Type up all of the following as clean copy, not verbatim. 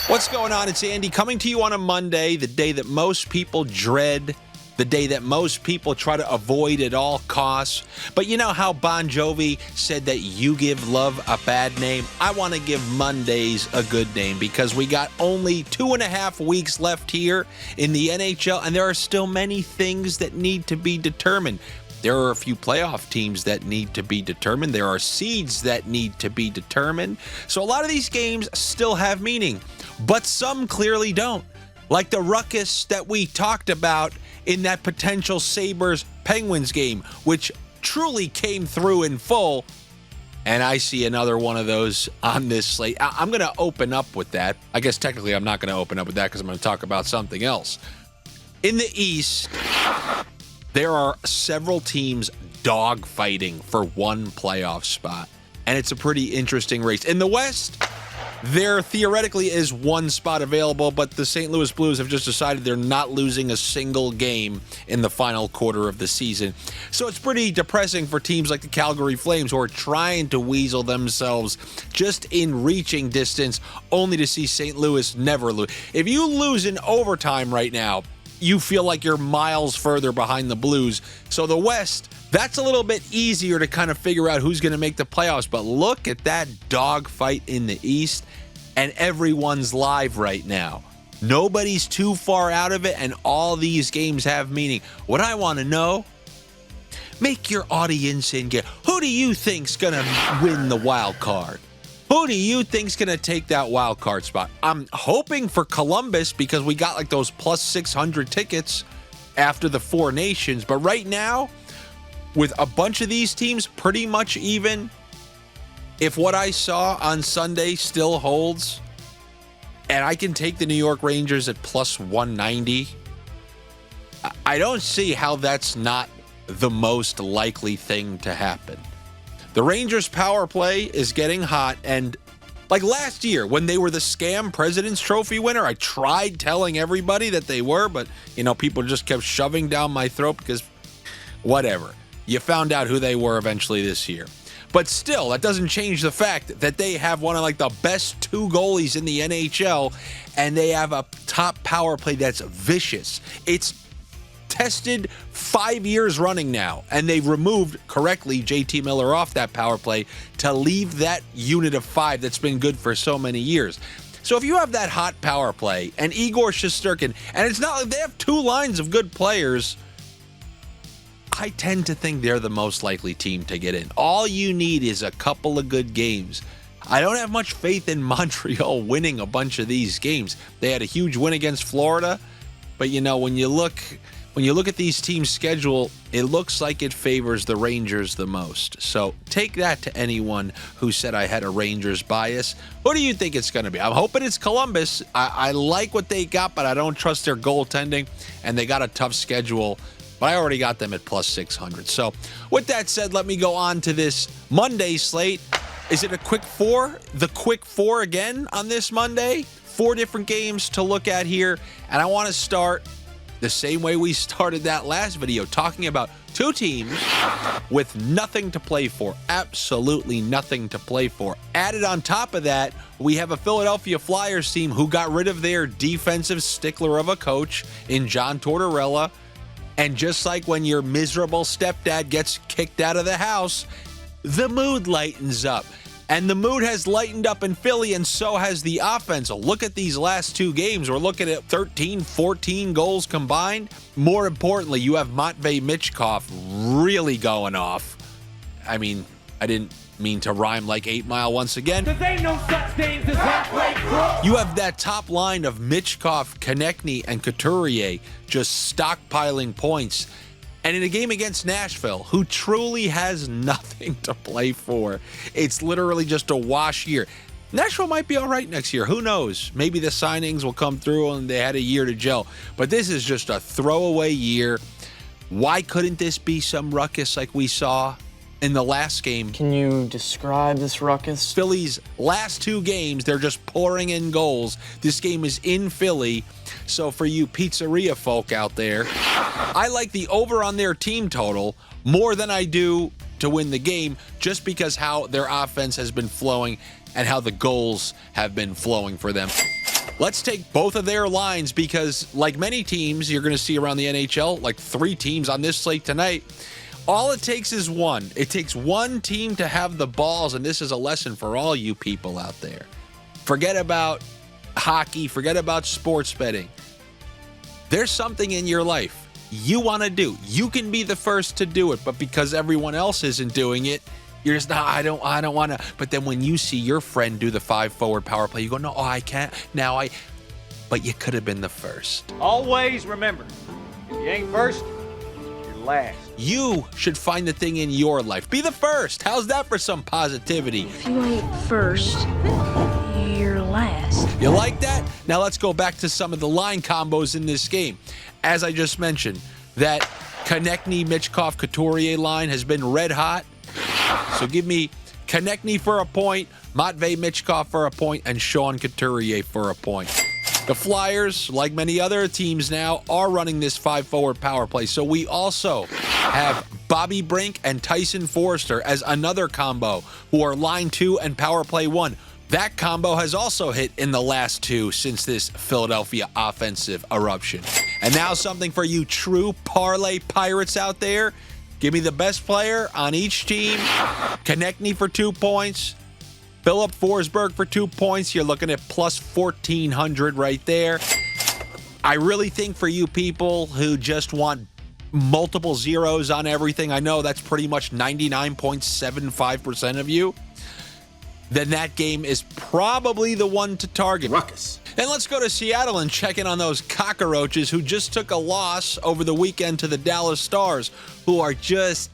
What's going on? It's Andy coming to you on a Monday, the day that most people dread, the day that most people try to avoid at all costs. But you know how Bon Jovi said that you give love a bad name? I want to give Mondays a good name because we got only 2.5 weeks left here in the NHL, and there are still many things that need to be determined. There are a few playoff teams that need to be determined. There are seeds that need to be determined. So a lot of these games still have meaning, but some clearly don't. Like the ruckus that we talked about in that potential Sabres-Penguins game, which truly came through in full. And I see another one of those on this slate. I'm going to open up with that. I guess technically I'm not going to open up with that because I'm going to talk about something else. In the East, there are several teams dogfighting for one playoff spot, and it's a pretty interesting race. In the West, there theoretically is one spot available, but the St. Louis Blues have just decided they're not losing a single game in the final quarter of the season. So it's pretty depressing for teams like the Calgary Flames, who are trying to weasel themselves just in reaching distance, only to see St. Louis never lose. If you lose in overtime right now, you feel like you're miles further behind the Blues. So the West, that's a little bit easier to kind of figure out who's going to make the playoffs. But look at that dogfight in the East, and everyone's live right now. Nobody's too far out of it, and all these games have meaning. What I want to know, make your audience in get. Who do you think's going to win the wild card? Who do you think's going to take that wild card spot? I'm hoping for Columbus because we got like those plus 600 tickets after the Four Nations. But right now, with a bunch of these teams pretty much even, if what I saw on Sunday still holds, and I can take the New York Rangers at plus 190, I don't see how that's not the most likely thing to happen. The Rangers power play is getting hot, and like last year when they were the scam President's Trophy winner, I tried telling everybody that they were, but people just kept shoving down my throat because whatever. You found out who they were eventually this year. But still, that doesn't change the fact that they have one of like the best two goalies in the NHL, and they have a top power play that's vicious. It's tested 5 years running now, and they've removed correctly JT Miller off that power play to leave that unit of 5 that's been good for so many years. So if you have that hot power play and Igor Shesterkin, and it's not like they have two lines of good players, I tend to think they're the most likely team to get in. All you need is a couple of good games. I don't have much faith in Montreal winning a bunch of these games. They had a huge win against Florida, but when you look at these teams' schedule, it looks like it favors the Rangers the most. So take that to anyone who said I had a Rangers bias. Who do you think it's going to be? I'm hoping it's Columbus. I like what they got, but I don't trust their goaltending, and they got a tough schedule. But I already got them at plus 600. So with that said, let me go on to this Monday slate. Is it a quick four? The quick four again on this Monday? 4 different games to look at here, and I want to start the same way we started that last video, talking about two teams with nothing to play for, absolutely nothing to play for. Added on top of that, we have a Philadelphia Flyers team who got rid of their defensive stickler of a coach in John Tortorella. And just like when your miserable stepdad gets kicked out of the house, the mood lightens up. And the mood has lightened up in Philly, and so has the offense. Look at these last 2 games. We're looking at 13, 14 goals combined. More importantly, you have Matvei Michkov really going off. I mean, I didn't mean to rhyme like 8 Mile once again. There ain't no such things as halfway crook. You have that top line of Michkov, Konechny, and Couturier just stockpiling points. And in a game against Nashville, who truly has nothing to play for, it's literally just a wash year. Nashville might be all right next year. Who knows? Maybe the signings will come through and they had a year to gel. But this is just a throwaway year. Why couldn't this be some ruckus like we saw in the last game? Can you describe this ruckus? Philly's last 2 games, they're just pouring in goals. This game is in Philly. So for you pizzeria folk out there, I like the over on their team total more than I do to win the game, just because how their offense has been flowing and how the goals have been flowing for them. Let's take both of their lines because, like many teams you're going to see around the NHL, like 3 teams on this slate tonight, all it takes is one. It takes one team to have the balls, and this is a lesson for all you people out there. Forget about hockey. Forget about sports betting. There's something in your life you want to do. You can be the first to do it, but because everyone else isn't doing it, you're just, no, I don't want to. But then when you see your friend do the 5-forward power play, you go, no, I can't. But you could have been the first. Always remember, if you ain't first, you're last. You should find the thing in your life. Be the first. How's that for some positivity? If you ain't first, you're last. You like that? Now let's go back to some of the line combos in this game. As I just mentioned, that Konechny, Michkov, Couturier line has been red hot. So give me Konechny for a point, Matvei Michkov for a point, and Sean Couturier for a point. The Flyers, like many other teams now, are running this 5-forward power play. So we also have Bobby Brink and Tyson Forster as another combo who are line 2 and power play 1. That combo has also hit in the last 2 since this Philadelphia offensive eruption. And now something for you true parlay pirates out there. Give me the best player on each team. Konechny for 2 points. Philip Forsberg for 2 points. You're looking at plus 1,400 right there. I really think for you people who just want multiple zeros on everything, I know that's pretty much 99.75% of you, then that game is probably the one to target. Ruckus. And let's go to Seattle and check in on those cockroaches who just took a loss over the weekend to the Dallas Stars, who are just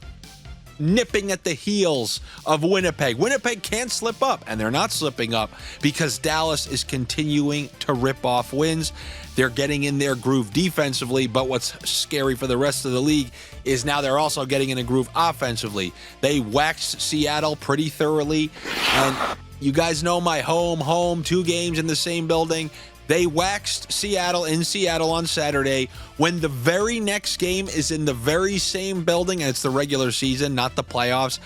nipping at the heels of Winnipeg. Winnipeg can't slip up, and they're not slipping up because Dallas is continuing to rip off wins. They're getting in their groove defensively, but what's scary for the rest of the league is now they're also getting in a groove offensively. They waxed Seattle pretty thoroughly, and you guys know my home, 2 games in the same building. They waxed Seattle in Seattle on Saturday when the very next game is in the very same building, and it's the regular season, not the playoffs.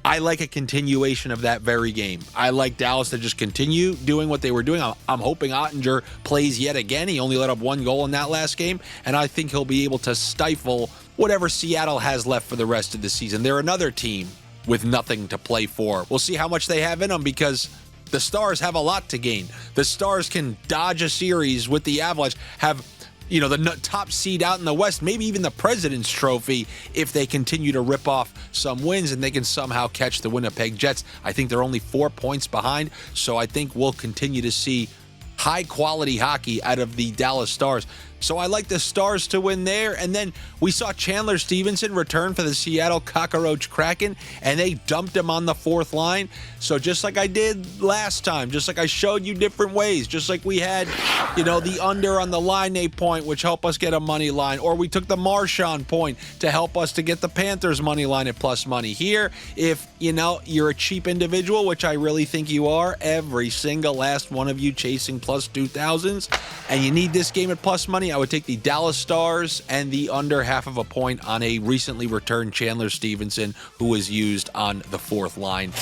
I like a continuation of that very game. I like Dallas to just continue doing what they were doing. I'm hoping Ottinger plays yet again. He only let up 1 goal in that last game, and I think he'll be able to stifle whatever Seattle has left for the rest of the season. They're another team with nothing to play for. We'll see how much they have in them because the Stars have a lot to gain. The Stars can dodge a series with the Avalanche, have the top seed out in the West, maybe even the President's Trophy if they continue to rip off some wins and they can somehow catch the Winnipeg Jets. I think they're only 4 points behind, so I think we'll continue to see high-quality hockey out of the Dallas Stars. So I like the Stars to win there. And then we saw Chandler Stephenson return for the Seattle Kraken, and they dumped him on the 4th line. So just like I did last time, just like I showed you different ways, just like we had, the under on the line 8 point, which helped us get a money line, or we took the Marchand point to help us to get the Panthers money line at plus money. Here, if, you're a cheap individual, which I really think you are, every single last one of you chasing plus 2,000s, and you need this game at plus money, I would take the Dallas Stars and the under 0.5 point on a recently returned Chandler Stephenson who was used on the 4th line.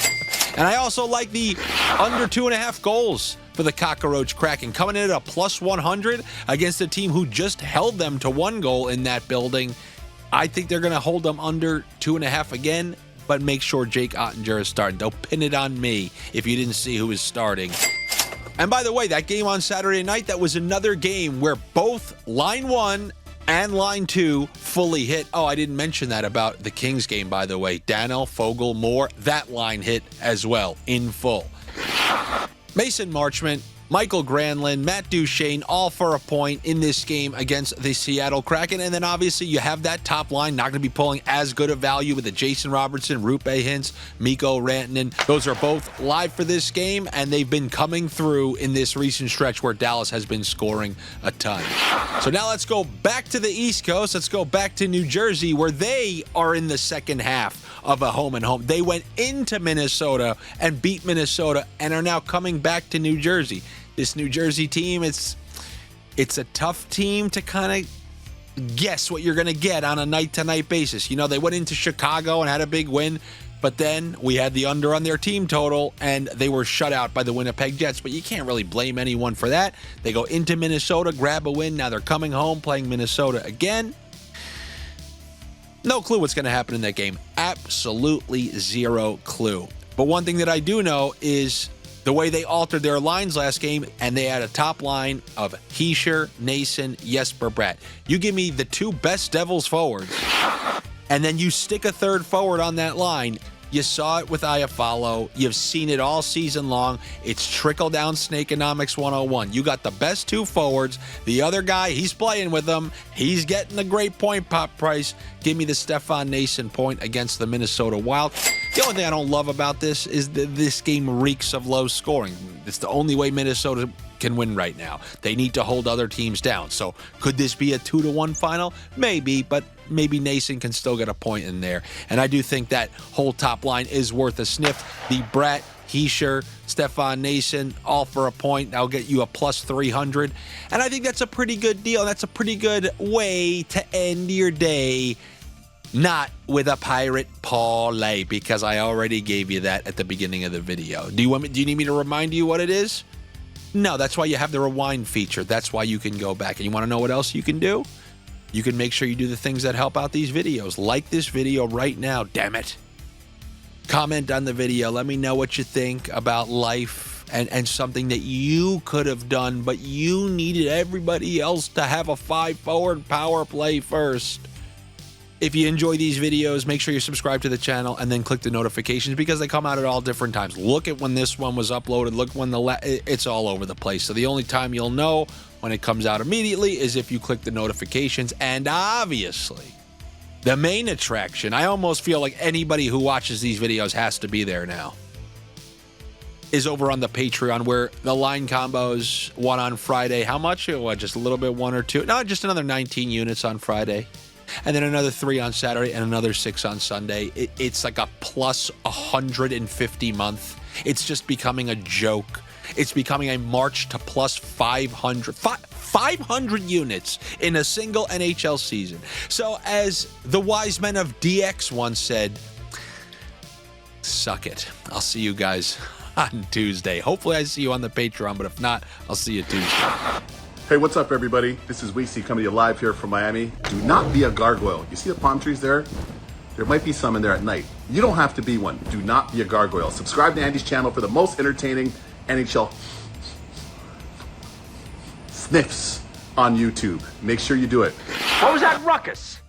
And I also like the under 2.5 goals for the Kraken, coming in at a plus 100 against a team who just held them to 1 goal in that building. I think they're going to hold them under 2.5 again, but make sure Jake Ottinger is starting. Don't pin it on me if you didn't see who is starting. And by the way, that game on Saturday night, that was another game where both line 1 and line 2 fully hit. Oh, I didn't mention that about the Kings game, by the way. Daniel, Fogle, Moore, that line hit as well in full. Mason Marchment, Michael Granlund, Matt Duchene, all for a point in this game against the Seattle Kraken. And then obviously you have that top line, not going to be pulling as good a value with the Jason Robertson, Rupe Hintz, Mikko Rantanen. Those are both live for this game, and they've been coming through in this recent stretch where Dallas has been scoring a ton. So now let's go back to the East Coast. Let's go back to New Jersey, where they are in the second half of a home and home. They went into Minnesota and beat Minnesota and are now coming back to New Jersey. This New Jersey team, it's a tough team to kind of guess what you're going to get on a night-to-night basis. They went into Chicago and had a big win, But then we had the under on their team total, and they were shut out by the Winnipeg Jets. But you can't really blame anyone for that. They go into Minnesota, grab a win. Now they're coming home, playing Minnesota again. No clue what's going to happen in that game. Absolutely zero clue. But one thing that I do know is the way they altered their lines last game, and they had a top line of Hischier, Nason, Jesper Bratt. You give me the 2 best Devils forwards, and then you stick a third forward on that line. You saw it with Iafallo. You've seen it all season long. It's trickle-down Snakeonomics 101. You got the best 2 forwards. The other guy, he's playing with them. He's getting a great point pop price. Give me the Stefan Nason point against the Minnesota Wild. The only thing I don't love about this is that this game reeks of low scoring. It's the only way Minnesota can win right now. They need to hold other teams down. So could this be a 2-1 final? Maybe, but maybe Nason can still get a point in there. And I do think that whole top line is worth a sniff. The Bratt, Hischier, Stefan Nason, all for a point. I'll get you a plus 300. And I think that's a pretty good deal. That's a pretty good way to end your day. Not with a pirate parlay, because I already gave you that at the beginning of the video. Do you need me to remind you what it is? No, that's why you have the rewind feature. That's why you can go back. And you want to know what else you can do? You can make sure you do the things that help out these videos. Like this video right now, damn it. Comment on the video. Let me know what you think about life and something that you could have done, but you needed everybody else to have a 5-forward power play first. If you enjoy these videos, make sure you subscribe to the channel and then click the notifications, because they come out at all different times. Look at when this one was uploaded. Look when it's all over the place. So the only time you'll know when it comes out immediately is if you click the notifications. And obviously, the main attraction, I almost feel like anybody who watches these videos has to be there now, is over on the Patreon, where the line combos, one on Friday. How much? What, just a little bit, 1 or 2? No, just another 19 units on Friday. And then another 3 on Saturday and another 6 on Sunday. It's like a plus 150 month. It's just becoming a joke. It's becoming a march to plus 500 units in a single NHL season. So as the wise men of DX once said, suck it. I'll see you guys on Tuesday. Hopefully I see you on the Patreon, but if not, I'll see you Tuesday. Hey, what's up, everybody? This is Weeksy coming to you live here from Miami. Do not be a gargoyle. You see the palm trees there? There might be some in there at night. You don't have to be one. Do not be a gargoyle. Subscribe to Andy's channel for the most entertaining NHL sniffs on YouTube. Make sure you do it. What was that ruckus?